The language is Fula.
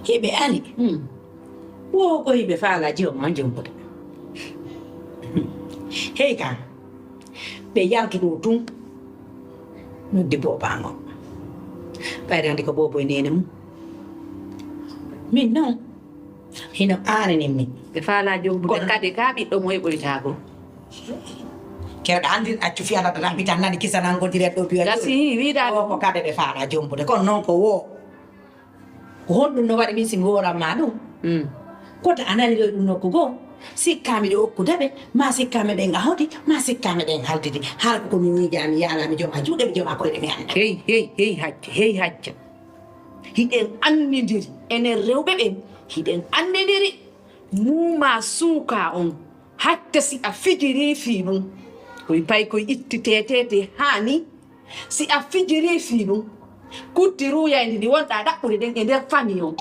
Hebe ani. Wo ko hebe fala jo manjumbo. Hey kan. Be yanki do tum. No di bobango. Pada ndi ko bobo nenemu. Min non. Hino ani ni mi. Be fala jo ko kade ka bi do moy boytago. Kera andi accu fiala da bi tan nani kisa nan gontire do biwa. Gasi wida ko kade be fala jombo de kon non ko wo. Ko hondu no wadi min singora manu. Kota anani do no ko go. Sikkami do ko dabe ma sikkami be ngahodi ma sikkami be haldidi har ko mi jami yala mi joma jude mi joma ko de mi anda. Hey hajja. Hiden annidiri ene rewbe be hiden annidiri muma suka on hatta si a fijiri fi mum ko pay ko itti tetete hani si a fijiri fi mum kuttiru ya ndi wonta dakkure den e der famille on